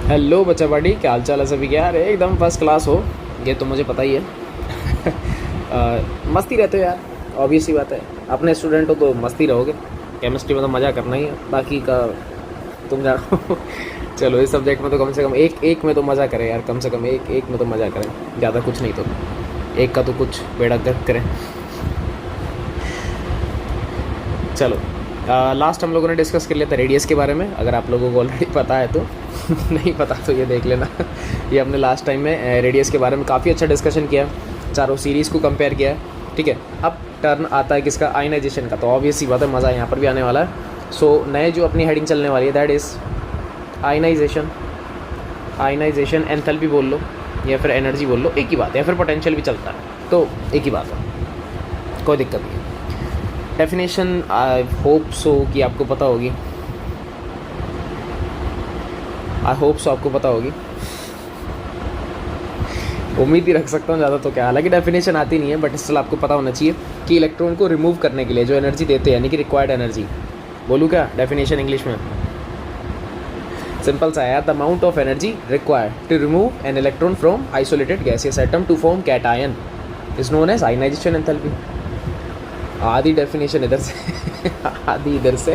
Hello बच्चा बड़ी, क्या हाल चाल है सभी के यार? एकदम फर्स्ट क्लास हो, ये तो मुझे पता ही है। मस्ती रहते हो यार, ऑब्वियस सी बात है। अपने स्टूडेंट हो तो मस्ती रहोगे। केमिस्ट्री में तो मज़ा करना ही है, बाकी का तुम जानो। चलो इस सब्जेक्ट में तो कम से कम एक एक में तो मज़ा करें यार, कम से कम एक एक में तो मज़ा करें, ज़्यादा कुछ नहीं तो एक का तो कुछ बेड़ा गर्क करें। चलो लास्ट हम लोगों ने डिस्कस कर लिया था रेडियस के बारे में, अगर आप लोगों को ऑलरेडी पता है तो। नहीं पता तो ये देख लेना। ये हमने लास्ट टाइम में रेडियस के बारे में काफ़ी अच्छा डिस्कशन किया, चारों सीरीज़ को कंपेयर किया है, ठीक है। अब टर्न आता है किसका? आयनाइजेशन का। तो ऑब्वियस सी बात है, मज़ा यहाँ पर भी आने वाला है। सो नए जो अपनी हेडिंग चलने वाली है that is ionization. Ionization enthalpy बोल लो या फिर एनर्जी बोल लो, एक ही बात है, या फिर पोटेंशियल भी चलता है, तो एक ही बात है, कोई दिक्कत नहीं है। डेफिनेशन आई होप सो कि आपको पता होगी, आई होप सो आपको पता होगी, उम्मीद ही रख सकता हूँ ज़्यादा तो क्या। हालांकि डेफिनेशन आती नहीं है, बट स्टिल आपको पता होना चाहिए कि इलेक्ट्रॉन को रिमूव करने के लिए जो एनर्जी देते हैं, यानी कि रिक्वायर्ड एनर्जी, बोलूँ क्या डेफिनेशन इंग्लिश में? सिंपल सा है यार, the amount of energy required to remove an electron from isolated gaseous atom to form cation is known as ionization enthalpy. आधी डेफिनेशन इधर से आधी इधर से,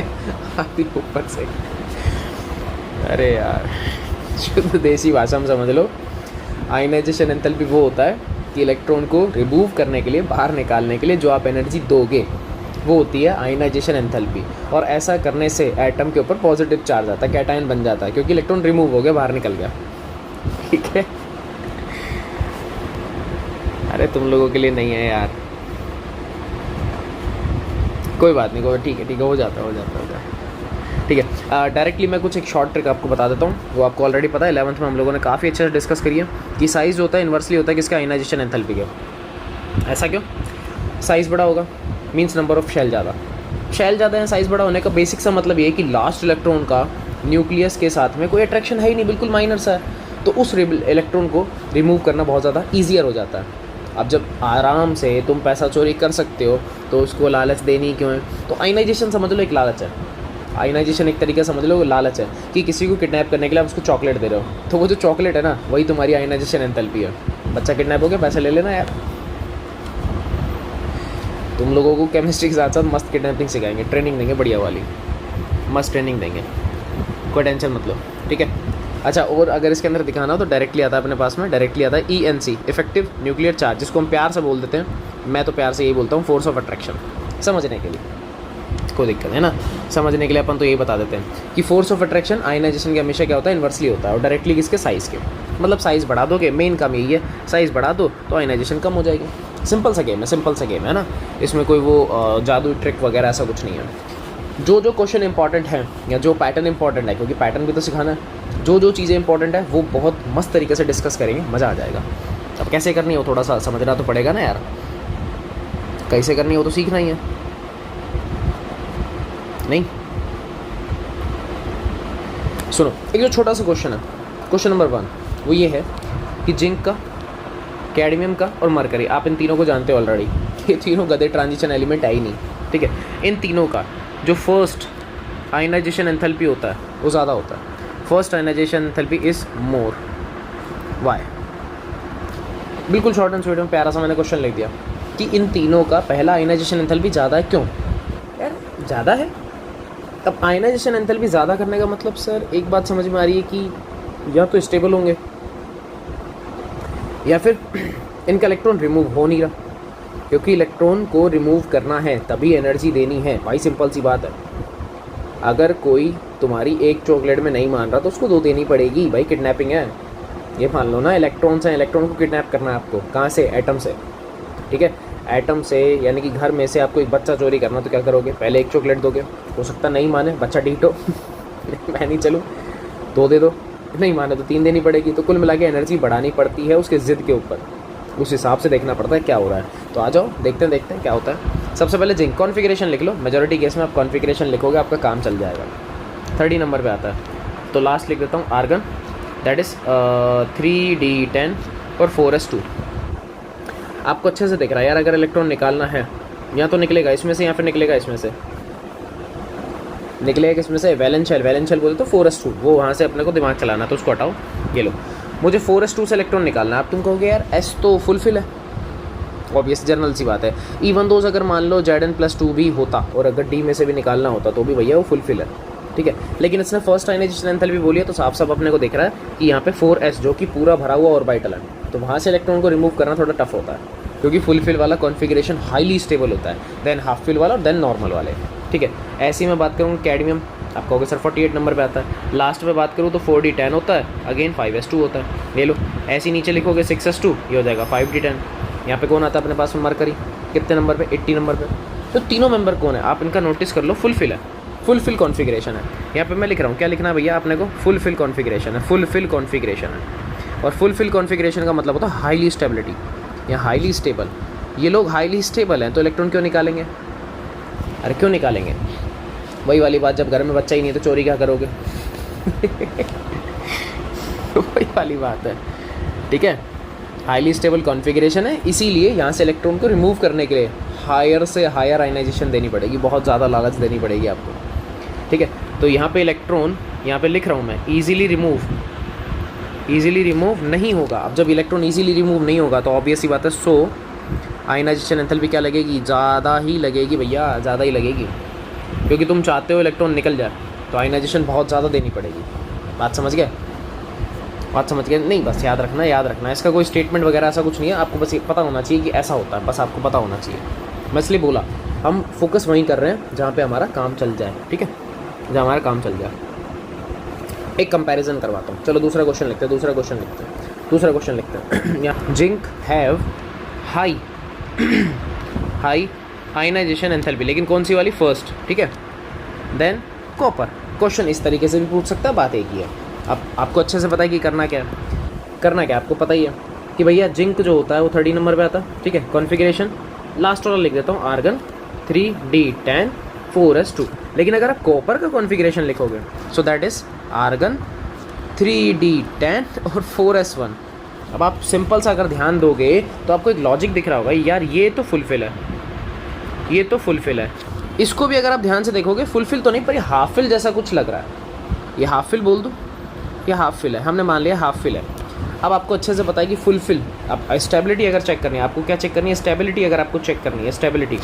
आधी ऊपर से। अरे यार, शुद्ध देसी भाषा में समझ लो, आयनाइजेशन एंथैल्पी वो होता है कि इलेक्ट्रॉन को रिमूव करने के लिए, बाहर निकालने के लिए जो आप एनर्जी दोगे, वो होती है आयनाइजेशन एंथैल्पी। और ऐसा करने से एटम के ऊपर पॉजिटिव चार्ज आता है, कैटायन बन जाता है, क्योंकि इलेक्ट्रॉन रिमूव हो गया, बाहर निकल गया। ठीक है, अरे तुम लोगों के लिए नहीं है यार, कोई बात नहीं, कोई ठीक है, हो जाता है। ठीक है, डायरेक्टली मैं कुछ एक शॉर्ट ट्रिक आपको बता देता हूँ, वो आपको ऑलरेडी पता है, 11th में हम लोगों ने काफ़ी अच्छे से डिस्कस करी है कि साइज़ होता है इन्वर्सली होता है किसका? आयनाइजेशन एंथैल्पी का। ऐसा क्यों? साइज़ बड़ा होगा मीन्स नंबर ऑफ शेल ज़्यादा, शेल ज़्यादा है, साइज़ बड़ा होने का बेसिक सा मतलब ये है कि लास्ट इलेक्ट्रॉन का न्यूक्लियस के साथ में कोई अट्रैक्शन है ही नहीं, बिल्कुल माइनर सा है, तो उस इलेक्ट्रॉन को रिमूव करना बहुत ज़्यादा ईजियर हो जाता है। अब जब आराम से तुम पैसा चोरी कर सकते हो तो उसको लालच देनी क्यों है? तो आयनाइजेशन समझ लो एक लालच है, आयनाइजेशन एक तरीके समझ लो लालच है कि किसी को किडनैप करने के लिए आप उसको चॉकलेट दे रहे हो, तो वो जो चॉकलेट है ना, वही तुम्हारी आयनाइजेशन एंथैल्पी है। बच्चा किडनैप हो गया, पैसे ले लेना यार। तुम लोगों को केमिस्ट्री के साथ साथ मस्त किडनैपिंग सिखाएंगे, ट्रेनिंग देंगे बढ़िया वाली, मस्त ट्रेनिंग देंगे, कोई टेंशन मत लो, ठीक है। अच्छा, और अगर इसके अंदर दिखाना हो तो डायरेक्टली आता है अपने पास में, डायरेक्टली आता है ENC, इफेक्टिव न्यूक्लियर चार्ज, जिसको हम प्यार से बोल देते हैं, मैं तो प्यार से यही बोलता हूँ, फोर्स ऑफ अट्रैक्शन। समझने के लिए कोई दिक्कत है ना, समझने के लिए अपन तो यही बता देते हैं कि फोर्स ऑफ अट्रैक्शन आयनाइजेशन के हमेशा क्या होता है? इन्वर्सली होता है, और डायरेक्टली किसके? साइज़ के। मतलब साइज़ बढ़ा दोगे, मेन काम यही है, साइज़ बढ़ा दो तो आयनाइजेशन कम हो जाएगी। सिंपल सा गेम है ना, इसमें कोई वो जादू ट्रिक वगैरह ऐसा कुछ नहीं है। जो क्वेश्चन इंपॉर्टेंट है या जो पैटर्न इंपॉर्टेंट है, क्योंकि पैटर्न भी तो सिखाना है, जो चीज़ें इंपॉर्टेंट है वो बहुत मस्त तरीके से डिस्कस करेंगे, मज़ा आ जाएगा। अब कैसे करनी हो थोड़ा सा समझना तो पड़ेगा ना यार, कैसे करनी हो तो सीखना ही है, नहीं? सुनो, एक जो छोटा सा क्वेश्चन है, क्वेश्चन नंबर 1, वो ये है कि जिंक का, कैडमियम का और मरकरी, आप इन तीनों को जानते हो ऑलरेडी, ये तीनों गधे ट्रांजिशन एलिमेंट है ही नहीं, ठीक है। इन तीनों का जो फर्स्ट आयनाइजेशन एंथैल्पी होता है वो ज़्यादा होता है, first ionization enthalpy is more. Why? बिल्कुल शॉर्ट एंड स्वीट में प्यारा सा मैंने क्वेश्चन लिख दिया कि इन तीनों का पहला आयनाइजेशन एंथैल्पी ज़्यादा है। क्यों यार ज़्यादा है? अब आयनाइजेशन एंथैल्पी ज़्यादा करने का मतलब सर एक बात समझ में आ रही है कि या तो स्टेबल होंगे या फिर इनका इलेक्ट्रॉन रिमूव हो नहीं रहा, क्योंकि इलेक्ट्रॉन को रिमूव करना है तभी एनर्जी देनी है भाई, सिंपल सी बात है। अगर कोई तुम्हारी एक चॉकलेट में नहीं मान रहा तो उसको 2 देनी पड़ेगी भाई, किडनैपिंग है ये, मान लो ना, इलेक्ट्रॉन्स हैं, इलेक्ट्रॉन को किडनैप करना है आपको, कहाँ से? एटम से, ठीक है। एटम से यानी कि घर में से आपको एक बच्चा चोरी करना, तो क्या करोगे? पहले एक चॉकलेट दोगे, हो सकता नहीं माने, बच्चा डीटो मैं नहीं चलूँ, 2 दे दो, नहीं माने तो 3 देनी पड़ेगी। तो कुल मिला के एनर्जी बढ़ानी पड़ती है उसके ज़िद के ऊपर, उस हिसाब से देखना पड़ता है क्या हो रहा है। तो आ जाओ देखते हैं क्या होता है। सबसे पहले जिंक कॉन्फ़िगरेशन लिख लो, मेजॉरिटी केस में आप कॉन्फ़िगरेशन लिखोगे आपका काम चल जाएगा। 30 नंबर पे आता है, तो लास्ट लिख देता हूँ आर्गन, दैट इज़ 3d10 और 4s2। आपको अच्छे से दिख रहा है यार, अगर इलेक्ट्रॉन निकालना है या तो निकलेगा इसमें से या फिर निकलेगा इसमें से, निकलेगा किसमें से, वैलेंस शेल। वैलेंस शेल बोले तो 4s2, वो वहाँ से अपने को दिमाग चलाना, तो उसको हटाओ। ये लो, मुझे 4s2 से इलेक्ट्रॉन निकालना है। आप तुम कहोगे यार s तो फुलफिल है, ऑब्वियस जनरल सी बात है। इवन दोज अगर मान लो Zn+2 भी होता और अगर D में से भी निकालना होता तो भी भैया वो फुलफिल है, ठीक है। लेकिन इसने फर्स्ट आयनाइजेशन एंथैल्पी बोली है, तो साफ साफ अपने को दिख रहा है कि यहाँ पे 4s जो कि पूरा भरा हुआ ऑर्बिटल है, तो वहाँ से इलेक्ट्रॉन को रिमूव करना थोड़ा टफ होता है, क्योंकि फुल फिल वाला कॉन्फिगरेशन हाईली स्टेबल होता है, देन हाफ फिल वाला और देन नॉर्मल वाले, ठीक है। ऐसे ही मैं बात करूँ कैडमियम, आप कहोगे सर 48 नंबर पे आता है। लास्ट में बात करूँ तो 4d10 होता है, अगेन 5s2 होता है। ले लो, ऐसे ही नीचे लिखोगे 6s2, ये हो जाएगा 5d10। यहाँ पे कौन आता है अपने पास में मरकरी, कितने नंबर पे, 80 नंबर पे। तो तीनों मेंबर कौन है, आप इनका नोटिस कर लो, फुल फिल है, फुल फिल कॉन्फिगरेशन है। यहाँ पे मैं लिख रहा हूँ, क्या लिखना है भैया अपने को, फुल फिल कॉन्फिगरेशन है, फुल फिल कॉन्फिगरेशन है। और फुल फिल कॉन्फिगरेशन का मतलब होता है हाईली स्टेबिलिटी या हाईली स्टेबल। ये लोग हाईली स्टेबल हैं तो इलेक्ट्रॉन क्यों निकालेंगे, अरे क्यों निकालेंगे, वही वाली बात, जब घर में बच्चा ही नहीं है तो चोरी क्या करोगे वही वाली बात है, ठीक है। हाईली स्टेबल कॉन्फिगरेशन है, इसीलिए यहाँ से इलेक्ट्रॉन को रिमूव करने के लिए हायर से हायर आयनाइजेशन देनी पड़ेगी, बहुत ज़्यादा लालच देनी पड़ेगी आपको, ठीक है। तो यहाँ पे इलेक्ट्रॉन, यहाँ पे लिख रहा हूँ मैं, ईजिली रिमूव नहीं होगा। अब जब इलेक्ट्रॉन ईजिली रिमूव नहीं होगा तो ऑब्वियस ही बात है, सो आयनाइजेशन एंथैल्पी क्या लगेगी, ज़्यादा ही लगेगी भैया, ज़्यादा ही लगेगी, क्योंकि तुम चाहते हो इलेक्ट्रॉन निकल जाए, तो आयनाइजेशन बहुत ज़्यादा देनी पड़ेगी। बात समझ गए, बात समझ गए नहीं, बस याद रखना, इसका कोई स्टेटमेंट वगैरह ऐसा कुछ नहीं है, आपको बस पता होना चाहिए कि ऐसा होता है, बस आपको पता होना चाहिए। मैं इसलिए बोला, हम फोकस वहीं कर रहे हैं जहाँ पे हमारा काम चल जाए, ठीक है, जहाँ हमारा काम चल जाए। एक कंपैरिजन करवाता हूँ, चलो दूसरा क्वेश्चन लिखते हैं। यहाँ zinc have high ionization enthalpy, लेकिन कौन सी वाली, फर्स्ट, ठीक है। देन कॉपर, क्वेश्चन इस तरीके से भी पूछ सकता है, बात एक ही है। अब आपको अच्छे से पता है कि करना क्या है, आपको पता ही है कि भैया जिंक जो होता है वो 30 नंबर पे आता है, ठीक है। कॉन्फ़िगरेशन लास्ट वाला लिख देता हूँ, आर्गन 3d10 4s2। लेकिन अगर आप कॉपर का कॉन्फ़िगरेशन लिखोगे, so that is argon 3d10 और 4s1। अब आप सिंपल सा अगर ध्यान दोगे तो आपको एक लॉजिक दिख रहा होगा, यार ये तो फुलफिल है, इसको भी अगर आप ध्यान से देखोगे फुलफिल तो नहीं, पर ये हाफ फिल जैसा कुछ लग रहा है। ये हाफ फिल बोल दूँ, ये हाफ फिल है, हमने मान लिया हाफ फिल है। अब आपको अच्छे से पता है कि फुलफिल, अब स्टेबिलिटी अगर चेक करनी है, आपको क्या चेक करनी है, स्टेबिलिटी अगर आपको चेक करनी है, स्टेबिलिटी,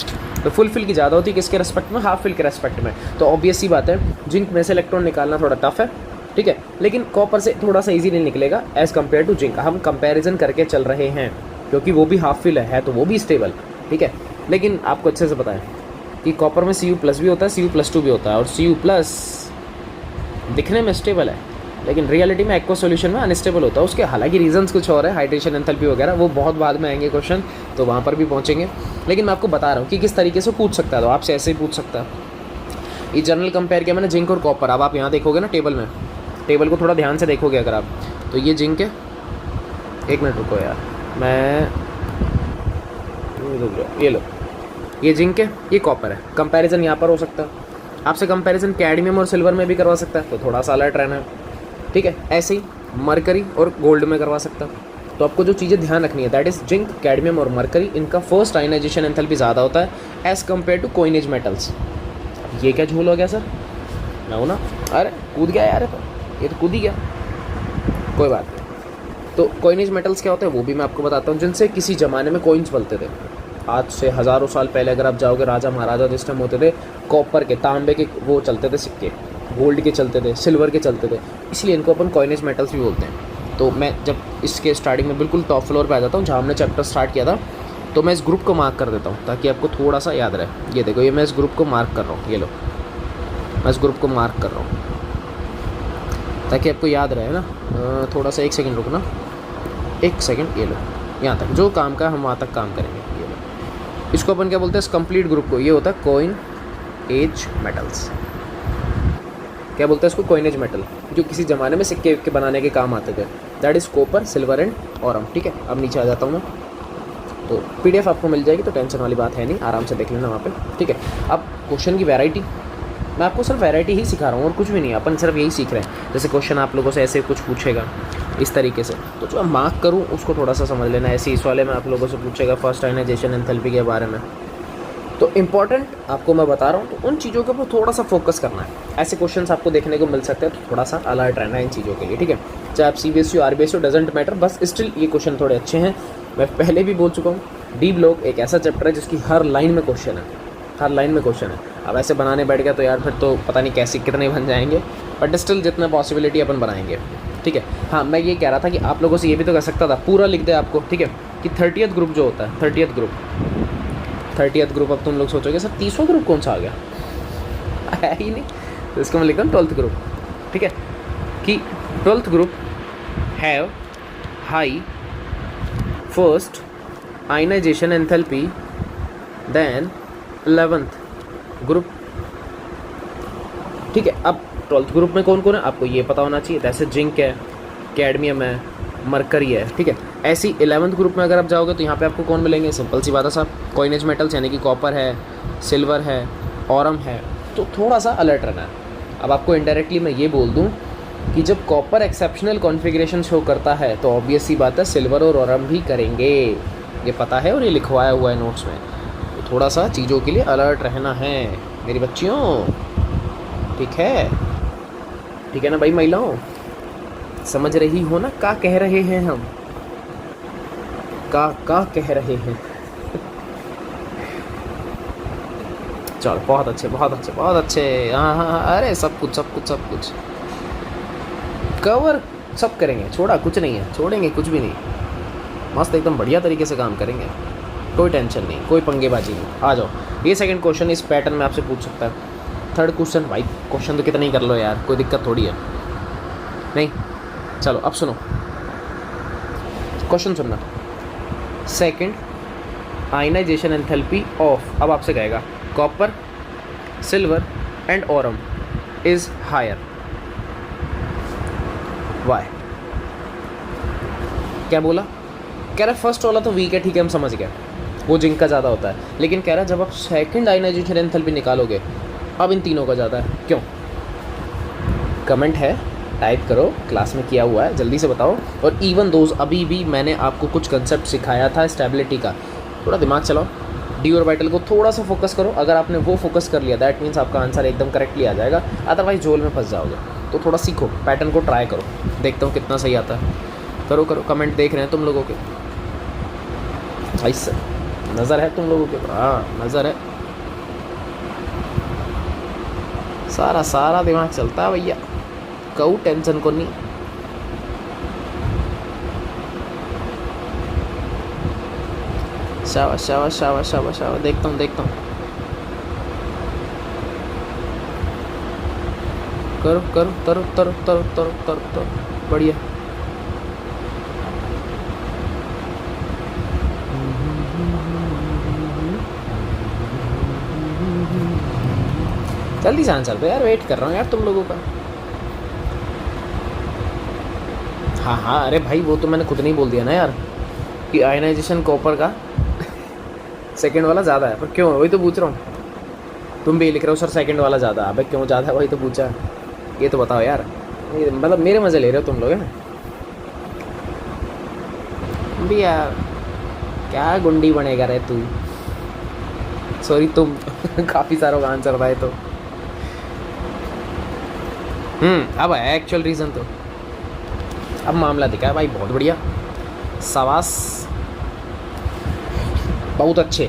तो फुलफिल की ज़्यादा होती है किसके रेस्पेक्ट में, हाफ फिल के रेस्पेक्ट में। तो ऑब्वियस सी बात है, जिंक में से इलेक्ट्रॉन निकालना थोड़ा टफ है, ठीक है, लेकिन कॉपर से थोड़ा सा ईजी नहीं निकलेगा एज़ कम्पेयर टू जिंक। हम कंपेरिजन करके चल रहे हैं, क्योंकि वो भी हाफ फिल है तो वो भी स्टेबल, ठीक है। लेकिन आपको अच्छे से पता है कि कॉपर में Cu+ भी होता है, Cu+2 भी होता है, और Cu+ दिखने में स्टेबल है, लेकिन रियलिटी में एक्वा सॉल्यूशन में अनस्टेबल होता है। उसके हालांकि रीजंस कुछ और है, हाइड्रेशन एंथैल्पी वगैरह, वो बहुत बाद में आएंगे क्वेश्चन, तो वहाँ पर भी पहुँचेंगे। लेकिन मैं आपको बता रहा हूँ कि किस तरीके से पूछ सकता है, तो आपसे ऐसे ही पूछ सकता है। ये जनरल कंपेयर किया मैंने जिंक और कॉपर। अब आप यहाँ देखोगे ना टेबल में, टेबल को थोड़ा ध्यान से देखोगे अगर आप, तो ये जिंक है, एक मिनट रुको यार, मैं ये लो, ये जिंक है, ये कॉपर है। कंपैरिजन यहाँ पर हो सकता है, आपसे कंपैरिजन कैडमियम और सिल्वर में भी करवा सकता है, तो थोड़ा सा अलर्ट रहना है, ठीक है। ऐसे ही मरकरी और गोल्ड में करवा सकता है। तो आपको जो चीज़ें ध्यान रखनी है, दैट इज़ जिंक, कैडमियम और मरकरी, इनका फर्स्ट आयनाइजेशन एंथैल्पी ज़्यादा होता है as compare to coinage metals. ये क्या झूल हो गया सर, मैं हूँ ना, अरे कूद गया यार, ये तो कूद ही गया, कोई बात नहीं। तो कोइनेज मेटल्स क्या होते हैं वो भी मैं आपको बताता हूँ, जिनसे किसी ज़माने में कॉइन्स बनते थे। आज से हज़ारों साल पहले अगर आप जाओगे, राजा महाराजा जिस टाइम होते थे, कॉपर के, तांबे के वो चलते थे सिक्के, गोल्ड के चलते थे, सिल्वर के चलते थे, इसलिए इनको अपन कॉइनेज मेटल्स भी बोलते हैं। तो मैं जब इसके स्टार्टिंग में बिल्कुल टॉप फ्लोर पे आ जाता हूँ, जहाँ हमने चैप्टर स्टार्ट किया था, तो मैं इस ग्रुप को मार्क कर देता हूँ ताकि आपको थोड़ा सा याद रहे। ये देखो, ये मैं इस ग्रुप को मार्क कर रहा हूँ, ये लो, मैं इस ग्रुप को मार्क कर रहा हूँ ताकि आपको याद रहे ना। थोड़ा सा 1 सेकेंड रुकना, 1 सेकेंड, ये लो, यहाँ तक जो काम का हम वहाँ तक काम करेंगे। ये लो, इसको अपन क्या बोलते हैं, इस कंप्लीट ग्रुप को, ये होता है कॉइन एज मेटल्स। क्या बोलते हैं इसको, कॉइनेज मेटल, जो किसी ज़माने में सिक्के के बनाने के काम आते थे, that is copper, silver and Aurum, ठीक है। अब नीचे आ जाता हूँ मैं, तो PDF आपको मिल जाएगी, तो टेंशन वाली बात है नहीं, आराम से देख लेना वहाँ पे, ठीक है। अब क्वेश्चन की वैरायटी, मैं आपको सिर्फ वैरायटी ही सिखा रहा हूँ और कुछ भी नहीं, अपन सिर्फ यही सीख रहे हैं। जैसे क्वेश्चन आप लोगों से ऐसे कुछ पूछेगा इस तरीके से, तो जो मैं मार्क करूँ उसको थोड़ा सा समझ लेना। ऐसे इस वाले में आप लोगों से पूछेगा फर्स्ट आयनाइजेशन एंथैल्पी के बारे में, तो इम्पॉर्टेंट आपको मैं बता रहा हूँ, तो उन चीज़ों के ऊपर थोड़ा सा फोकस करना है। ऐसे क्वेश्चंस आपको देखने को मिल सकते हैं, तो थोड़ा सा अलर्ट रहना है इन चीज़ों के लिए, ठीक है। चाहे आप CBSE RBSE डजेंट मैटर, बस स्टिल ये क्वेश्चन थोड़े अच्छे हैं। मैं पहले भी बोल चुका हूँ, डी ब्लॉक एक ऐसा चैप्टर है जिसकी हर लाइन में क्वेश्चन है, हर लाइन में क्वेश्चन है। अब ऐसे बनाने बैठ गया तो यार फिर तो पता नहीं कैसे कितने बन जाएंगे, बट स्टिल जितना पॉसिबिलिटी अपन बनाएंगे, ठीक है। हाँ, मैं ये कह रहा था कि आप लोगों से ये भी तो कह सकता था पूरा लिख दे आपको, ठीक है, कि 30th ग्रुप जो होता है, 30th ग्रुप, अब तुम लोग सोचोगे सर 30वां ग्रुप कौन सा आ गया, है ही नहीं, तो इसको मैं लिखता हूँ 12th ग्रुप, ठीक है, कि 12th group have high first ionization enthalpy than 11th group, ठीक है। अब 12th ग्रुप में कौन कौन है आपको ये पता होना चाहिए, जैसे जिंक है, कैडमियम है, मरकरी है, ठीक है। ऐसी 11th ग्रुप में अगर आप जाओगे तो यहाँ पे आपको कौन मिलेंगे, सिंपल सी बात है साहब, कॉइनेज मेटल्स यानी कि कॉपर है, सिल्वर है, ऑरम है, तो थोड़ा सा अलर्ट रहना है। अब आपको इनडायरेक्टली मैं ये बोल दूँ कि जब कॉपर एक्सेप्शनल कॉन्फ़िगरेशन शो करता है तो ऑब्वियस सी बात है सिल्वर और ऑरम भी करेंगे, ये पता है और ये लिखवाया हुआ है नोट्स में। तो थोड़ा सा चीज़ों के लिए अलर्ट रहना है मेरी बच्चियों, ठीक है ना भाई महिलाओं, समझ रही हो ना क्या कह रहे हैं हम, का कह रहे हैं। चलो बहुत अच्छे, हाँ, अरे सब कुछ कवर सब करेंगे, छोड़ा कुछ नहीं है, छोड़ेंगे कुछ भी नहीं, मस्त एकदम बढ़िया तरीके से काम करेंगे, कोई टेंशन नहीं, कोई पंगेबाजी नहीं। आ जाओ, ये सेकंड क्वेश्चन इस पैटर्न में आपसे पूछ सकता है। थर्ड क्वेश्चन, भाई क्वेश्चन तो कितना ही कर लो यार, कोई दिक्कत थोड़ी है, नहीं। चलो अब सुनो क्वेश्चन, सुनना। सेकंड आयनाइजेशन एंथैल्पी ऑफ, अब आपसे कहेगा copper, silver and aurum is higher, why, क्या बोला, कह रहा फर्स्ट वाला तो वीक है, ठीक है हम समझ गए, वो जिंक का ज़्यादा होता है, लेकिन कह रहा जब आप सेकंड आयनाइजेशन एंथैल्पी निकालोगे अब इन तीनों का ज़्यादा है, क्यों। कमेंट है, टाइप करो, क्लास में किया हुआ है, जल्दी से बताओ। और इवन दोज अभी भी मैंने आपको कुछ कंसेप्ट सिखाया था स्टेबिलिटी का, थोड़ा दिमाग चलाओ, डी ऑर्बिटल को थोड़ा सा फोकस करो। अगर आपने वो फोकस कर लिया दैट मीन्स आपका आंसर एकदम करेक्टली आ जाएगा, अदरवाइज झोल में फंस जाओगे। तो थोड़ा सीखो, पैटर्न को ट्राई करो, देखता हूँ कितना सही आता है। करो कमेंट देख रहे हैं तुम लोगों के, ऐसा नज़र है तुम लोगों के, हाँ नज़र है, सारा दिमाग चलता है भैया, कहूँ टेंशन को नहीं। शाबाश, देखता हूँ करो, तरो, बढ़िया। जल्दी से आंसर दो यार, वेट कर रहा हूँ यार तुम लोगों का। हाँ, अरे भाई वो तो मैंने खुद नहीं बोल दिया ना यार कि आयनाइजेशन कॉपर का सेकंड वाला ज़्यादा है, पर क्यों, वही तो पूछ रहा हूँ। तुम भी लिख रहे हो सर सेकंड वाला ज़्यादा, अबे क्यों ज़्यादा है, वही तो पूछा, ये तो बताओ यार, मतलब मेरे मज़े ले रहे हो तुम लोग, हैं भी यार, क्या गुंडी बनेगा रे तू, सॉरी तुम काफ़ी सारों का आंसर था तो अब है एक्चुअल रीज़न, तो अब मामला दिखा है भाई, बहुत बढ़िया, सवास, बहुत अच्छे।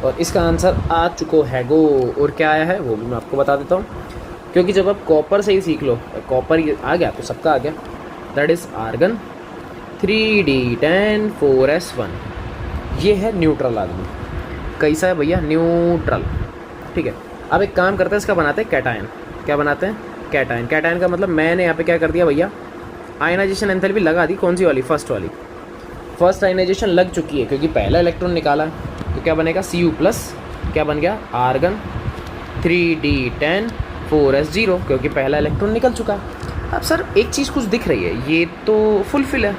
और इसका आंसर आ चुको है गो, और क्या आया है वो भी मैं आपको बता देता हूँ, क्योंकि जब आप कॉपर से ही सीख लो, कॉपर आ गया तो सबका आ गया, that is argon 3d10 4s1, ये है न्यूट्रल आदमी। कैसा है भैया, न्यूट्रल, ठीक है। अब एक काम करते हैं, इसका बनाते हैं कैटायन। क्या बनाते हैं, कैटायन। कैटायन का मतलब मैंने यहाँ पे क्या कर दिया भैया, आयनाइजेशन एंथैल्पी लगा दी, कौन सी वाली, फर्स्ट वाली। फर्स्ट आयनाइजेशन लग चुकी है क्योंकि पहला इलेक्ट्रॉन निकाला, तो क्या बनेगा Cu+, क्या बन गया, आर्गन 3d10 4s0, क्योंकि पहला इलेक्ट्रॉन निकल चुका। अब सर एक चीज़ कुछ दिख रही है, ये तो फुलफिल है,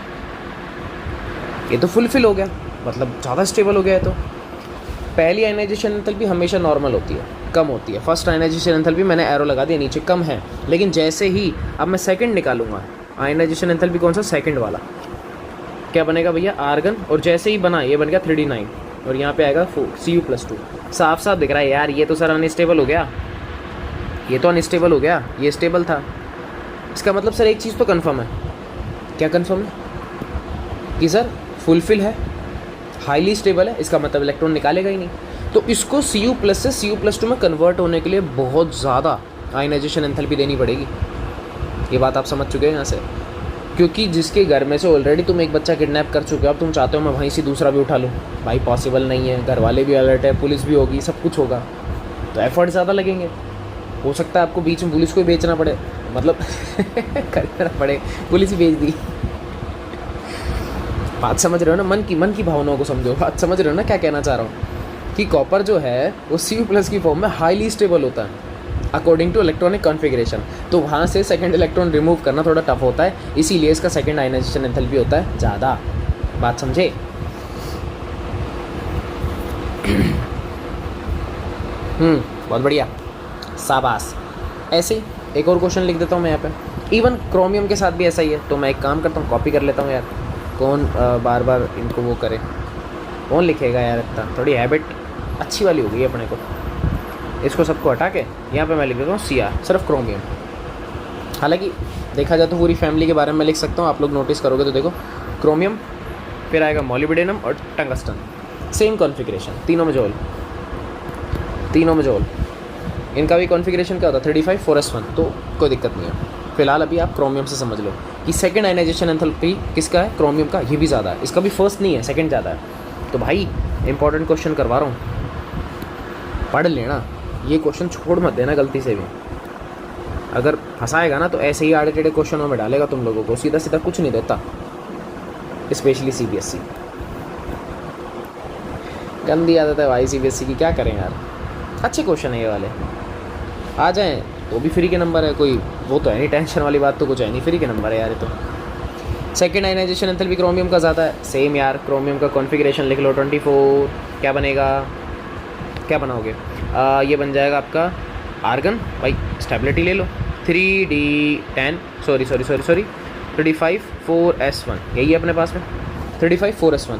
ये तो फुलफिल हो गया, मतलब ज़्यादा स्टेबल हो गया है। तो पहली आयनाइजेशन एंथैल्पी हमेशा नॉर्मल होती है, कम होती है। फर्स्ट आयनाइजेशन एंथैल्पी मैंने एरो लगा दिया नीचे, कम है, लेकिन जैसे ही अब मैं सेकंड निकालूंगा, आयनाइजेशन एंथैल्पी कौन सा, सेकंड वाला, क्या बनेगा भैया, आर्गन, और जैसे ही बना ये बन गया 3d9, और यहाँ पे आएगा Cu+2। साफ साफ दिख रहा है यार, ये तो सर अनस्टेबल हो गया, ये तो अनस्टेबल हो गया, ये स्टेबल था। इसका मतलब सर एक चीज़ तो कंफर्म है। क्या कंफर्म है? कि सर फुलफिल है, हाईली स्टेबल है, इसका मतलब इलेक्ट्रॉन निकालेगा ही नहीं। तो इसको Cu+ से Cu+2 में कन्वर्ट होने के लिए बहुत ज़्यादा आयनाइजेशन एंथैल्पी देनी पड़ेगी। ये बात आप समझ चुके हैं यहाँ से, क्योंकि जिसके घर में से ऑलरेडी तुम एक बच्चा किडनैप कर चुके हो, अब तुम चाहते हो मैं वहीं से दूसरा भी उठा लूँ, भाई पॉसिबल नहीं है। घर वाले भी अलर्ट है, पुलिस भी होगी, सब कुछ होगा, तो एफर्ट ज़्यादा लगेंगे। हो सकता है आपको बीच में पुलिस को ही बेचना पड़े, मतलब करना पड़े, पुलिस ही बेच दी। बात समझ रहे हो ना? मन की भावनाओं को समझो, बात समझ रहे हो ना क्या कहना चाह रहा हूँ? कि कॉपर जो है वो Cu+ की फॉर्म में हाईली स्टेबल होता है अकॉर्डिंग टू इलेक्ट्रॉनिक कॉन्फ़िगरेशन। तो वहाँ से सेकंड इलेक्ट्रॉन रिमूव करना थोड़ा टफ होता है, इसीलिए इसका सेकंड आयनाइजेशन एंथैल्पी होता है ज़्यादा। बात समझे? बहुत बढ़िया, शाबाश। ऐसे एक और क्वेश्चन लिख देता हूँ मैं यहाँ पे। इवन क्रोमियम के साथ भी ऐसा ही है, तो मैं एक काम करता हूँ, कॉपी कर लेता हूँ यार। कौन बार बार इनको वो करे, कौन लिखेगा यार? इतना थोड़ी हैबिट अच्छी वाली हो गई है अपने को। इसको सबको हटा के यहाँ पे मैं लिख देता हूँ Cr, सिर्फ क्रोमियम। हालांकि देखा जाए तो पूरी फैमिली के बारे में लिख सकता हूँ, आप लोग नोटिस करोगे तो देखो, क्रोमियम, फिर आएगा मोलिब्डेनम और टंगस्टन, सेम कॉन्फ़िगरेशन, तीनों में जोल। इनका भी कॉन्फ़िगरेशन क्या होता है? 35 4s1, तो कोई दिक्कत नहीं है। फिलहाल अभी आप क्रोमियम से समझ लो कि सेकंड आयनाइजेशन एंथैल्पी किसका है? क्रोमियम का। ये भी ज़्यादा है, इसका भी फर्स्ट नहीं है, सेकंड ज़्यादा है। तो भाई इंपॉर्टेंट क्वेश्चन करवा रहा हूँ, पढ़ लेना, ये क्वेश्चन छोड़ मत देना गलती से भी। अगर फंसाएगा ना तो ऐसे ही आड़े टेढ़े क्वेश्चनों में डालेगा तुम लोगों को, सीधा सीधा कुछ नहीं देता, स्पेशली CBSE। गंदी आदत है भाई CBSE की, क्या करें यार। अच्छे क्वेश्चन है ये वाले, आ जाएँ तो भी फ्री के नंबर है, कोई वो तो है नहीं, टेंशन वाली बात तो कुछ है नहीं, फ्री के नंबर है यार ये तो। सेकंड आयनाइजेशन एंथैल्पी क्रोमियम का ज़्यादा है, सेम यार। क्रोमियम का कॉन्फ़िगरेशन लिख लो 24, क्या बनेगा, क्या बनाओगे? ये बन जाएगा आपका आर्गन, भाई स्टेबिलिटी ले लो 3d10, सॉरी 35 4s1, यही है अपने पास में 35 4s1।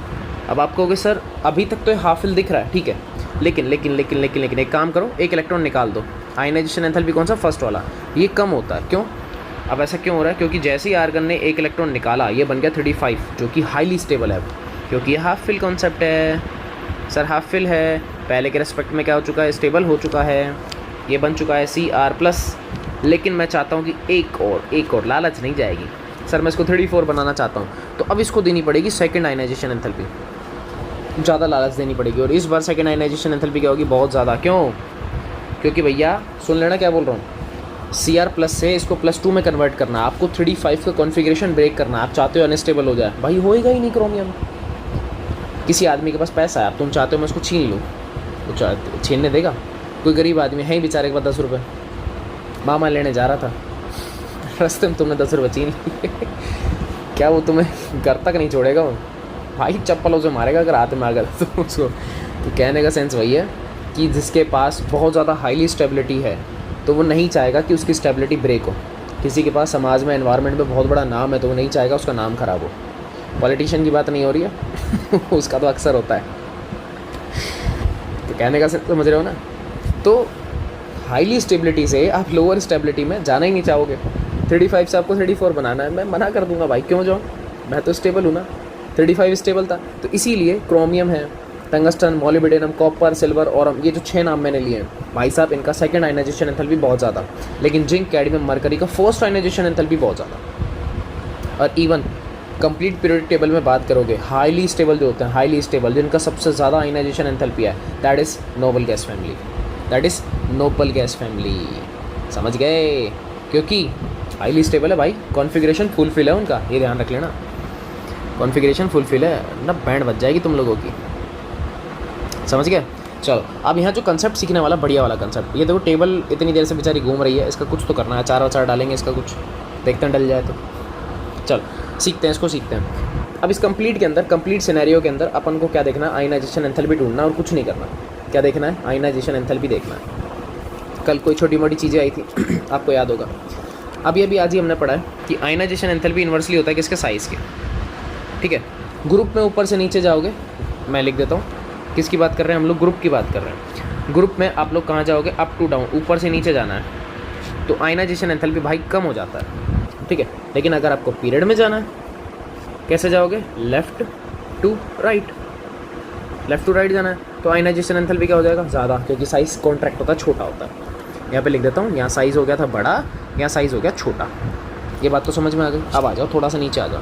अब आप कहोगे सर अभी तक तो हाफ फिल दिख रहा है, ठीक है, लेकिन एक काम करो, एक इलेक्ट्रॉन निकाल दो। आयनाइजेशन एंथैल्पी कौन सा? फर्स्ट वाला, ये कम होता है। क्यों? अब ऐसा क्यों हो रहा है? क्योंकि जैसे ही आर्गन ने एक इलेक्ट्रॉन निकाला, ये बन गया 35, जो कि हाईली स्टेबल है, क्योंकि ये हाफ फिल कॉन्सेप्ट है। सर हाफ फिल है, पहले के रेस्पेक्ट में क्या हो चुका है? स्टेबल हो चुका है, ये बन चुका है Cr+। लेकिन मैं चाहता हूँ कि एक और लालच नहीं जाएगी सर, मैं इसको 34 बनाना चाहता हूँ, तो अब इसको देनी पड़ेगी सेकंड आयनाइजेशन एंथैल्पी, ज़्यादा लालच देनी पड़ेगी। और इस बार सेकंड आयनाइजेशन एंथैल्पी क्या होगी? बहुत ज़्यादा। क्यों? क्योंकि भैया सुन लेना क्या बोल रहा हूँ, Cr+ से इसको +2 में कन्वर्ट करना, आपको 35 का कॉन्फ़िगरेशन ब्रेक करना। आप चाहते हो अनस्टेबल हो जाए, भाई होएगा ही नहीं क्रोमियम। किसी आदमी के पास पैसा है, आप तुम चाहते हो मैं उसको छीन लूँ, वो छीनने देगा? कोई गरीब आदमी है ही बेचारे के पास 10 रुपये, मामा लेने जा रहा था, रास्ते में तुमने 10 रुपये छीन लिए, क्या वो तुम्हें घर तक नहीं छोड़ेगा? वो भाई चप्पलों से मारेगा अगर हाथ में आ गया तो उसको। तो कहने का सेंस वही है कि जिसके पास बहुत ज़्यादा हाईली स्टेबिलिटी है, तो वो नहीं चाहेगा कि उसकी स्टेबिलिटी ब्रेक हो। किसी के पास समाज में, एनवायरनमेंट में बहुत बड़ा नाम है, तो वो नहीं चाहेगा उसका नाम ख़राब हो। पॉलिटिशियन की बात नहीं हो रही है उसका तो अक्सर होता है। तो कहने का सेंस समझ रहे हो ना? तो हाईली स्टेबिलिटी से आप लोअर स्टेबिलिटी में जाना ही नहीं चाहोगे। 35 से आपको 34 बनाना है, मैं मना कर दूंगा भाई, क्यों जाऊँ, मैं तो स्टेबल हूँ ना। 35 स्टेबल था, तो इसीलिए क्रोमियम है, टंगस्टन, मोलिब्डेनम, कॉपर, सिल्वर और ये जो 6 नाम मैंने लिए हैं भाई साहब, इनका सेकंड आयनाइजेशन एंथैल्पी बहुत ज़्यादा, लेकिन जिंक, कैडमियम, मरकरी का फर्स्ट आयनाइजेशन एंथैल्पी बहुत ज़्यादा। और इवन कंप्लीट पीरियोडिक टेबल में बात करोगे, हाईली स्टेबल जो होते हैं, हाईली स्टेबल जिनका सबसे ज़्यादा आयनाइजेशन एंथैल्पी है, that is noble gas family. समझ गए? क्योंकि हाईली स्टेबल है भाई, कॉन्फ़िगरेशन फुलफिल है उनका, ये ध्यान रख लेना, कॉन्फ़िगरेशन फुलफिल है ना, बैंड बज जाएगी तुम लोगों की। समझ गए? चलो अब यहाँ जो कंसेप्ट सीखने वाला बढ़िया वाला कंसेप्ट, ये देखो टेबल इतनी देर से बेचारी घूम रही है, इसका कुछ तो करना है, 4 और 4 डालेंगे इसका कुछ, देखते हैं डल जाए तो। चलो सीखते हैं, इसको सीखते हैं। अब इस कंप्लीट के अंदर, कंप्लीट सिनेरियो के अंदर अपन को क्या देखना है? आयनाइजेशन एंथैल्पी ढूंढना और कुछ नहीं करना। क्या देखना है? आयनाइजेशन एंथैल्पी देखना है। कल कोई छोटी मोटी चीज़ें आई थी आपको याद होगा। अभी आज ही हमने पढ़ा है कि आयनाइजेशन एंथैल्पी इन्वर्सली होता है किसके? साइज़ के। ठीक है, ग्रुप में ऊपर से नीचे जाओगे, मैं लिख देता हूँ किसकी बात कर रहे हैं हम लोग? ग्रुप की बात कर रहे हैं। ग्रुप में आप लोग कहाँ जाओगे? अप टू डाउन, ऊपर से नीचे जाना है, तो आयनाइजेशन एंथैल्पी भाई कम हो जाता है, ठीक है। लेकिन अगर आपको पीरियड में जाना है, कैसे जाओगे? Left to right, left to right जाना है, तो आयनाइजेशन एंथैल्पी क्या हो जाएगा? ज़्यादा, क्योंकि साइज़ कॉन्ट्रैक्ट होता है, छोटा होता है। यहाँ पे लिख देता हूँ, यहाँ साइज़ हो गया था बड़ा, यहाँ साइज़ हो गया छोटा। ये बात तो समझ में आ गई। अब आ जाओ, थोड़ा सा नीचे आ जाओ,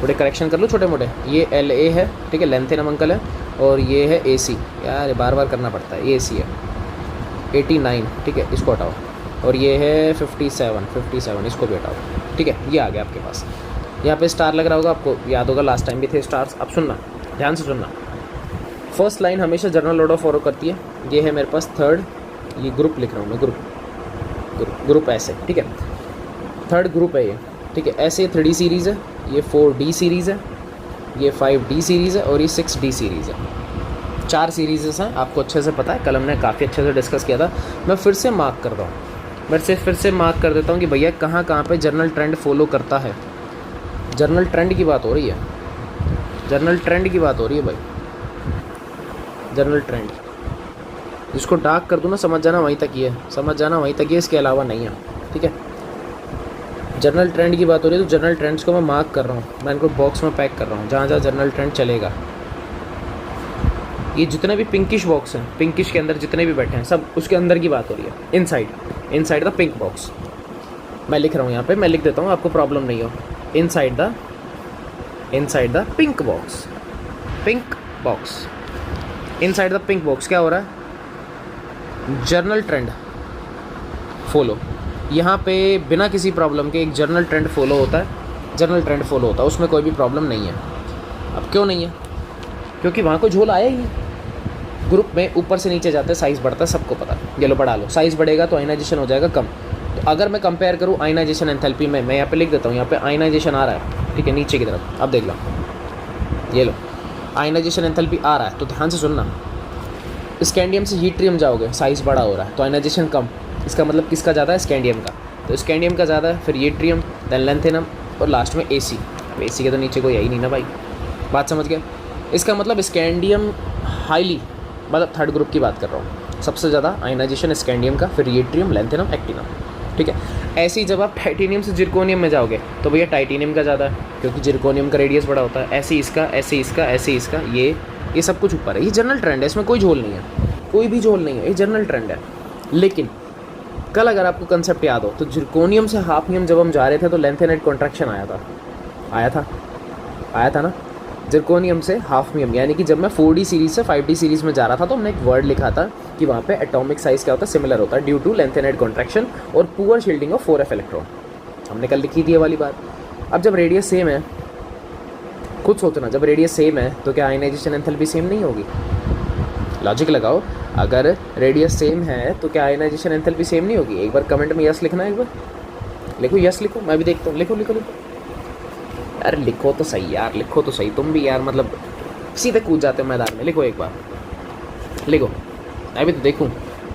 थोड़े करेक्शन कर लो छोटे मोटे। ये LA है, ठीक है, लेंथेनम अंकल है, और ये है AC, यार बार बार करना पड़ता है, ये AC है 89, ठीक है, इसको हटाओ। और ये है 57, इसको भी हटाओ, ठीक है। ये आ गया आपके पास। यहाँ पे स्टार लग रहा होगा, आपको याद होगा लास्ट टाइम भी थे स्टार्स। अब सुनना, ध्यान से सुनना। फर्स्ट लाइन हमेशा जनरल ऑर्डर फॉलो करती है। ये है मेरे पास थर्ड, ये ग्रुप लिख रहा हूँ मैं, ग्रुप ऐसे, ठीक है, थर्ड ग्रुप है ये, ठीक है। ऐसे 3D सीरीज़ है, ये 4D सीरीज़ है, ये 5D सीरीज़ है, और ये 6D सीरीज़ है। 4 सीरीज़ हैं, आपको अच्छे से पता है, कल हमने काफ़ी अच्छे से डिस्कस किया था। मैं फिर से मार्क कर रहा हूँ, मैं फिर से मार्क कर देता हूँ कि भैया कहाँ कहाँ पे जनरल ट्रेंड फॉलो करता है। जनरल ट्रेंड की बात हो रही है, जनरल ट्रेंड की बात हो रही है भाई, जनरल ट्रेंड। जिसको डार्क कर दूँ ना, समझ जाना वहीं तक ही है, समझ जाना वहीं तक ही है, इसके अलावा नहीं है, ठीक है। जनरल ट्रेंड की बात हो रही है, तो जनरल ट्रेंड्स को मैं मार्क कर रहा हूँ, मैं इनको बॉक्स में पैक कर रहा हूँ, जहाँ जहाँ जनरल ट्रेंड चलेगा। ये जितने भी पिंकिश बॉक्स हैं, पिंकिश के अंदर जितने भी बैठे हैं, सब उसके अंदर की बात हो रही है, इनसाइड द पिंक बॉक्स। मैं लिख रहा हूँ यहाँ पे, मैं लिख देता हूँ, आपको प्रॉब्लम नहीं हो। Inside the pink box, inside the pink box क्या हो रहा है? Journal trend follow. यहाँ पे बिना किसी प्रॉब्लम के एक जर्नल ट्रेंड फॉलो होता है, उसमें कोई भी प्रॉब्लम नहीं है। अब क्यों नहीं है? क्योंकि वहाँ कोई झोल आया ही नहीं। ग्रुप में ऊपर से नीचे जाते साइज़ बढ़ता है, सबको पता है। ये लो बढ़ा लो, साइज़ बढ़ेगा तो आयनाइजेशन हो जाएगा कम। तो अगर मैं कंपेयर करूँ आयनाइजेशन एंथैल्पी में, मैं यहाँ पे लिख देता हूँ, यहाँ पे आयनाइजेशन आ रहा है, ठीक है, नीचे की तरफ। अब देख लो, ये लो आयनाइजेशन एंथैल्पी आ रहा है, तो ध्यान से सुनना। स्कैंडियम से हीट्रियम जाओगे, साइज़ बड़ा हो रहा है, तो आयनाइजेशन कम। इसका मतलब किसका ज़्यादा है? स्कैंडियम का। तो स्कैंडियम का ज़्यादा है, फिर हीट्रियम, देन लेंथेनम, और लास्ट में AC। अब AC के तो नीचे कोई है ही नहीं ना भाई, बात समझ गया? इसका मतलब स्कैंडियम हाईली, मतलब थर्ड ग्रुप की बात कर रहा हूँ, सबसे ज़्यादा आयनाइजेशन स्कैंडियम का, फिर हीट्रियम, लेंथेनम, एक्टिनम, ठीक है। ऐसे ही जब आप टाइटेनियम से जिरकोनियम में जाओगे, तो भैया टाइटेनियम का ज़्यादा है, क्योंकि जिरकोनियम का रेडियस बड़ा होता है। ऐसे इसका, ये सब कुछ ऊपर है। ये जनरल ट्रेंड है, इसमें कोई झोल नहीं है, कोई भी झोल नहीं है, ये जनरल ट्रेंड है। लेकिन कल अगर आपको कंसेप्ट याद हो, तो जिरकोनियम से हाफनियम जब हम जा रहे थे, तो लेंथेनेट कॉन्ट्रैक्शन आया था ना। जिरकोनियम से हाफनियम, यानी कि जब मैं 4D सीरीज़ से 5D सीरीज़ में जा रहा था, तो हमने एक वर्ड लिखा था कि वहाँ पे एटॉमिक साइज़ क्या होता है? सिमिलर होता है, ड्यू टू लेंथेनेट कॉन्ट्रैक्शन और poor shielding of 4f electron. हमने कल लिखी थी ये वाली बात। अब जब रेडियस सेम है, खुद सोचना, जब रेडियस सेम है तो क्या आयनाइजेशन एंथैल्पी सेम नहीं होगी? लॉजिक लगाओ, अगर रेडियस सेम है तो क्या आयनाइजेशन एंथैल्पी सेम नहीं होगी? एक बार कमेंट में यस लिखना, एक बार लिखो, यस लिखो, मैं भी देखता हूँ। लिखो यार, लिखो तो सही यार, लिखो तो सही। तुम भी यार मतलब सीधे कूद जाते हो मैदान में। लिखो एक बार, लिखो, मैं भी तो देखूँ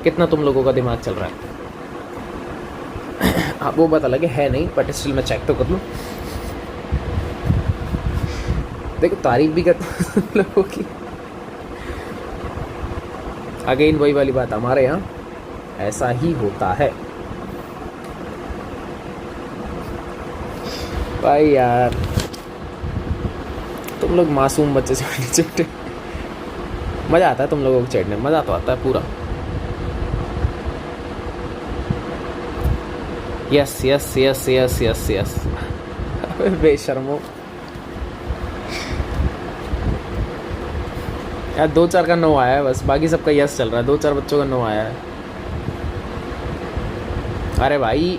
कितना तुम लोगों का दिमाग चल रहा है। आप वो पता लगे है नहीं, बट स्टिल मैं चेक तो कर लूँ। देखो तारीफ भी करता लोगों की। अगेन वही वाली बात, हमारे यहाँ ऐसा ही होता है भाई यार। तुम लोग मासूम बच्चे से चिपटे, मज़ा आता है तुम लोगों को चढ़ने, मज़ा तो आता है पूरा। यस। बेशर्मो यार, 2-4 का नो आया है बस, बाकी सबका यस चल रहा है। 2-4 बच्चों का नो आया है। अरे भाई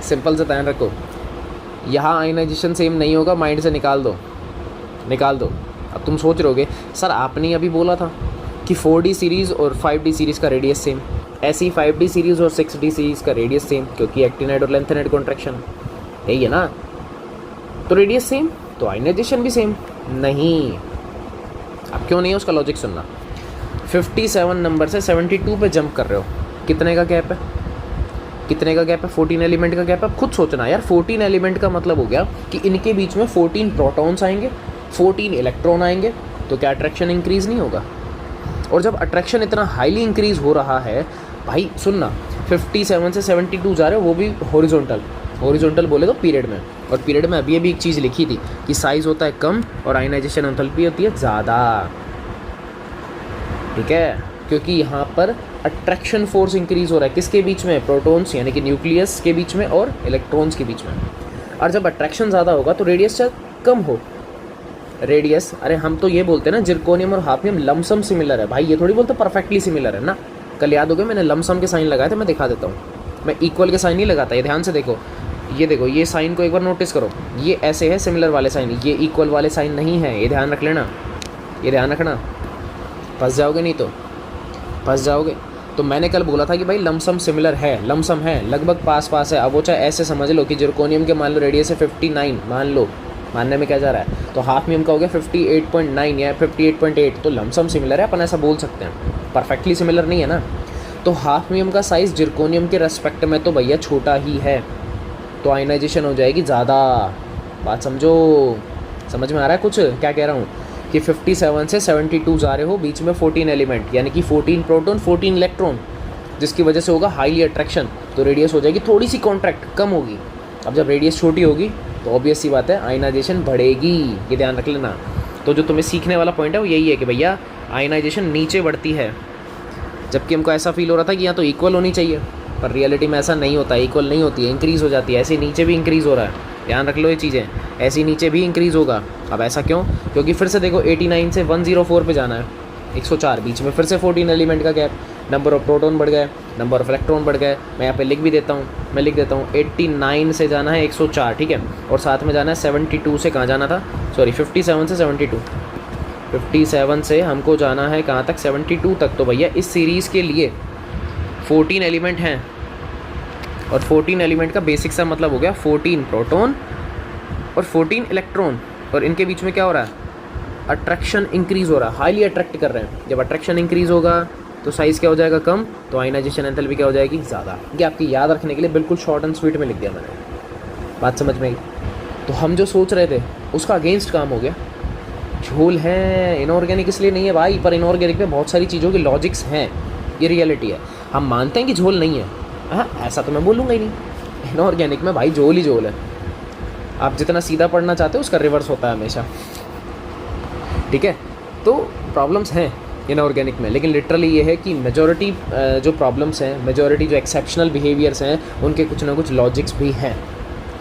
सिंपल से ध्यान रखो, यहाँ आयनाइजेशन सेम नहीं होगा, माइंड से निकाल दो। अब तुम सोच रहोगे सर आपने अभी बोला था कि 4D सीरीज़ और 5D सीरीज़ का रेडियस सेम, ऐसी 5D सीरीज़ और 6D सीरीज़ का रेडियस सेम, क्योंकि एक्टिनाइड और लेंथेनाइड कॉन्ट्रैक्शन यही है ना। तो रेडियस सेम तो आयनाइजेशन भी सेम नहीं। अब क्यों नहीं है उसका लॉजिक सुनना। 57 नंबर से 72 पे जंप कर रहे हो, कितने का गैप है? 14 एलिमेंट का गैप है। अब खुद सोचना यार, 14 एलिमेंट का मतलब हो गया कि इनके बीच में 14 प्रोटॉन्स आएंगे, 14 इलेक्ट्रॉन आएंगे, तो क्या अट्रैक्शन इंक्रीज़ नहीं होगा? और जब अट्रैक्शन इतना हाईली इंक्रीज़ हो रहा है, भाई सुनना, 57 से 72 जा रहे हो, वो भी हॉरिजॉन्टल बोले तो पीरियड में। और पीरियड में अभी एक चीज़ लिखी थी कि साइज़ होता है कम और आयनाइजेशन एंथैल्पी होती है ज़्यादा, ठीक है, क्योंकि यहाँ पर अट्रैक्शन फोर्स इंक्रीज़ हो रहा है किसके बीच में, प्रोटॉन्स यानी कि न्यूक्लियस के बीच में और इलेक्ट्रॉन्स के बीच में। और जब अट्रैक्शन ज़्यादा होगा तो रेडियस कम हो, रेडियस, अरे हम तो ये बोलते हैं ना जिरकोनियम और हाफनियम लमसम सिमिलर है, भाई ये थोड़ी बोलते परफेक्टली सिमिलर है ना। कल याद हो गया मैंने लमसम के साइन लगाए थे, मैं दिखा देता हूँ, मैं इक्वल के साइन नहीं लगाता, ये ध्यान से देखो, ये देखो, ये साइन को एक बार नोटिस करो, ये ऐसे है सिमिलर वाले साइन, ये इक्वल वाले साइन नहीं है, ये ध्यान रख लेना, ये ध्यान रखना, फंस जाओगे नहीं तो फंस जाओगे। तो मैंने कल बोला था कि भाई लमसम सिमिलर है, लमसम है, लगभग पास है। अब वो चाहे ऐसे समझ लो कि जिरकोनियम के मान लो रेडियस है 59, मान लो, मानने में क्या जा रहा है, तो हाफनियम का हो गया 58.9 या 58.8, तो लमसम सिमिलर है, अपन ऐसा बोल सकते हैं, परफेक्टली सिमिलर नहीं है ना। तो हाफनियम का साइज़ जिरकोनियम के रेस्पेक्ट में तो भैया छोटा ही है, तो आयनाइजेशन हो जाएगी ज़्यादा। बात समझो, समझ में आ रहा है कुछ क्या कह रहा हूँ, कि 57 से 72 जा रहे हो, बीच में 14 एलिमेंट यानी कि 14 प्रोटॉन 14 इलेक्ट्रॉन, जिसकी वजह से होगा हाईली अट्रैक्शन, तो रेडियस हो जाएगी थोड़ी सी कॉन्ट्रैक्ट, कम होगी। अब जब रेडियस छोटी होगी तो ऑब्वियस सी बात है आयनाइजेशन बढ़ेगी, ये ध्यान रख लेना। तो जो तुम्हें सीखने वाला पॉइंट है वो यही है कि भैया आयनाइजेशन नीचे बढ़ती है, जबकि हमको ऐसा फील हो रहा था कि यहाँ तो इक्वल होनी चाहिए, पर रियलिटी में ऐसा नहीं होता, इक्वल नहीं होती है, इंक्रीज़ हो जाती है, ऐसे नीचे भी इंक्रीज़ हो रहा है, ध्यान रख लो ये चीज़ें, ऐसे नीचे भी इंक्रीज़ होगा। अब ऐसा क्यों, क्योंकि फिर से देखो 89 से 104 पे जाना है, 104, बीच में फिर से 14 एलिमेंट का गैप, नंबर ऑफ प्रोटॉन बढ़ गए, नंबर ऑफ इलेक्ट्रॉन बढ़ गए, मैं यहाँ पे लिख भी देता हूँ, मैं लिख देता हूँ 89 से जाना है 104, ठीक है, और साथ में जाना है 72 से, कहाँ जाना था, सॉरी 57 से 72, 57 से हमको जाना है कहाँ तक, 72 तक। तो भैया इस सीरीज़ के लिए 14 एलिमेंट हैं, और 14 एलिमेंट का बेसिक सा मतलब हो गया 14 प्रोटॉन और 14 इलेक्ट्रॉन, और इनके बीच में क्या हो रहा है, अट्रैक्शन इंक्रीज़ हो रहा है, हाईली अट्रैक्ट कर रहे हैं। जब अट्रैक्शन इंक्रीज़ होगा तो साइज़ क्या हो जाएगा, कम, तो आयनाइजेशन एंथैल्पी क्या हो जाएगी, ज़्यादा। ये आपकी याद रखने के लिए बिल्कुल शॉर्ट एंड स्वीट में लिख दिया मैंने, बात समझ में आई। तो हम जो सोच रहे थे उसका अगेंस्ट काम हो गया, झोल है, इनऑर्गेनिक इसलिए नहीं है भाई, पर इनऑर्गेनिक में बहुत सारी चीज़ों के लॉजिक्स हैं, ये रियलिटी है। हम मानते हैं कि झोल नहीं है, हाँ ऐसा तो मैं बोलूँगा ही नहीं, इनऑर्गेनिक में भाई झोल ही झोल है, आप जितना सीधा पढ़ना चाहते हो उसका रिवर्स होता है हमेशा, ठीक है। तो प्रॉब्लम्स हैं इनऑर्गेनिक में, लेकिन लिटरली ये है कि मेजॉरिटी जो प्रॉब्लम्स हैं, मेजॉरिटी जो एक्सेप्शनल बिहेवियर्स हैं, उनके कुछ ना कुछ लॉजिक्स भी हैं,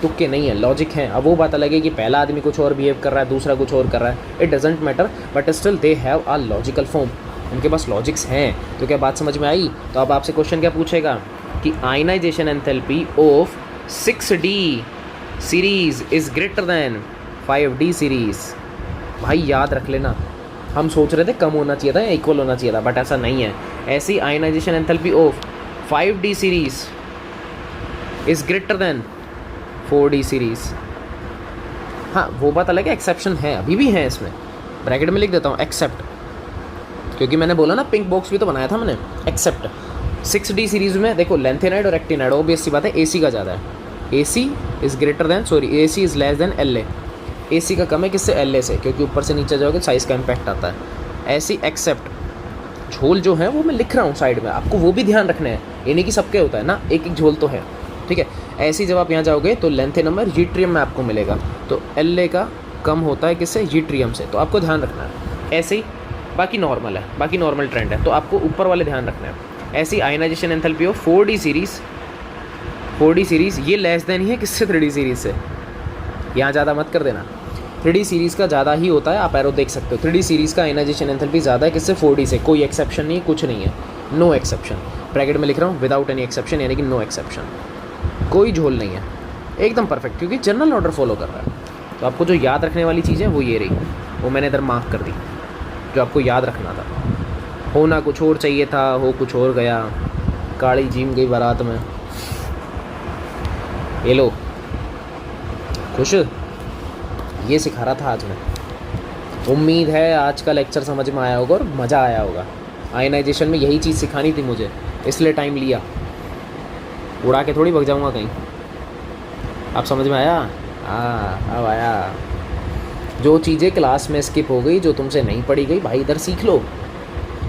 तुक्के नहीं है, लॉजिक हैं। अब वो बात अलग है कि पहला आदमी कुछ और बिहेव कर रहा है, दूसरा कुछ और कर रहा है, it doesn't matter, but still they have a logical form, उनके पास लॉजिक्स हैं। तो क्या बात समझ में आई। तो अब आपसे क्वेश्चन क्या पूछेगा कि ionization enthalpy of 6D series is greater than 5D series. भाई याद रख लेना, हम सोच रहे थे कम होना चाहिए था या इक्वल होना चाहिए था, बट ऐसा नहीं है। ऐसी ionization enthalpy of 5D series is greater than 4D series. हाँ वो बात अलग है, एक्सेप्शन है, अभी भी है, इसमें ब्रैकेट में लिख देता हूँ एक्सेप्ट, क्योंकि मैंने बोला ना पिंक बॉक्स भी तो बनाया था मैंने, एक्सेप्ट 6D सीरीज़ में देखो लेंथेनाइड और एक्टिनाइड, ऑब्वियस सी बात है AC का ज़्यादा है, AC is greater then, sorry AC is less than LA, AC का कम है किससे, LA से, क्योंकि ऊपर से नीचे जाओगे साइज़ का इम्पैक्ट आता है। ऐसी एक्सेप्ट झोल जो है वो मैं लिख रहा हूँ साइड में, आपको वो भी ध्यान रखना है, ये नहीं कि सबके होता है ना, एक एक झोल तो है, ठीक है। ऐसी जब आप यहाँ जाओगे तो लेंथ नंबर यूट्रियम में आपको मिलेगा, तो LA का कम होता है किससे, यूट्रियम से, तो आपको ध्यान रखना है। ऐसे ही बाकी नॉर्मल है, बाकी नॉर्मल ट्रेंड है, तो आपको ऊपर वाले ध्यान रखना है। ऐसी ionization enthalpy of 4D series ये लेस देन ही है किससे, 3D सीरीज़ से, यहाँ ज़्यादा मत कर देना, 3D सीरीज़ का ज़्यादा ही होता है, आप एरो देख सकते हो, 3D सीरीज़ का आयनाइजेशन एंथैल्पी ज़्यादा है किससे, 4D से, कोई एक्सेप्शन नहीं, कुछ नहीं है, नो एक्सेप्शन, ब्रैकेट में लिख रहा हूँ विदाउट एनी एक्सेप्शन, यानी कि नो एक्सेप्शन, कोई झोल नहीं है, एकदम परफेक्ट, क्योंकि जनरल ऑर्डर फॉलो कर रहा है। तो आपको जो याद रखने वाली चीज़ें वो ये रही, वो मैंने इधर मार्क कर दी, जो आपको याद रखना था। होना कुछ और चाहिए था, हो कुछ और गया, काली जीम गई बारात में, ये लो खुश, ये सिखा रहा था आज मैं। उम्मीद है आज का लेक्चर समझ में आया होगा और मज़ा आया होगा। आयनाइजेशन में यही चीज़ सिखानी थी मुझे, इसलिए टाइम लिया, उड़ा के थोड़ी भग जाऊँगा कहीं। आप समझ में आया, हाँ अब आया। जो चीज़ें क्लास में स्किप हो गई, जो तुमसे नहीं पढ़ी गई, भाई इधर सीख लो,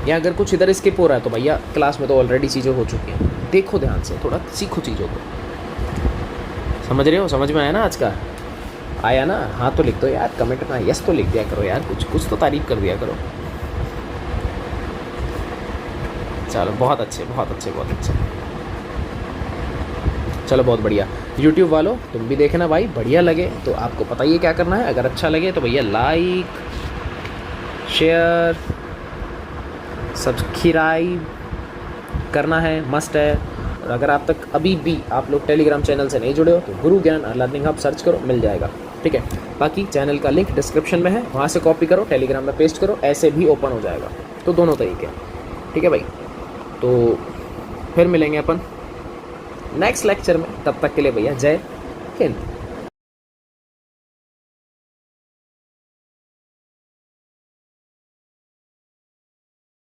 या अगर कुछ इधर स्किप हो रहा है तो भैया क्लास में तो ऑलरेडी चीज़ें हो चुकी हैं, देखो ध्यान से, थोड़ा सीखो चीज़ों को। समझ रहे हो? समझ में आया ना आज का? आया ना? हाँ तो लिख दो यार कमेंट में, यस तो लिख दिया करो यार, कुछ कुछ तो तारीफ कर दिया करो। चलो बहुत अच्छे बहुत अच्छे बहुत अच्छे, चलो बहुत बढ़िया। यूट्यूब वालों तुम भी देखना भाई, बढ़िया लगे तो आपको पता ही है क्या करना है। अगर अच्छा लगे तो भैया लाइक शेयर सब्सक्राइब करना है, मस्ट है। और अगर आप तक अभी भी आप लोग टेलीग्राम चैनल से नहीं जुड़े हो तो गुरु ज्ञान लर्निंग हब सर्च करो, मिल जाएगा, ठीक है। बाकी चैनल का लिंक डिस्क्रिप्शन में है, वहाँ से कॉपी करो, टेलीग्राम में पेस्ट करो, ऐसे भी ओपन हो जाएगा। तो दोनों तरीके, ठीक है भाई। तो फिर मिलेंगे अपन नेक्स्ट लेक्चर में, तब तक के लिए भैया जय हिंद।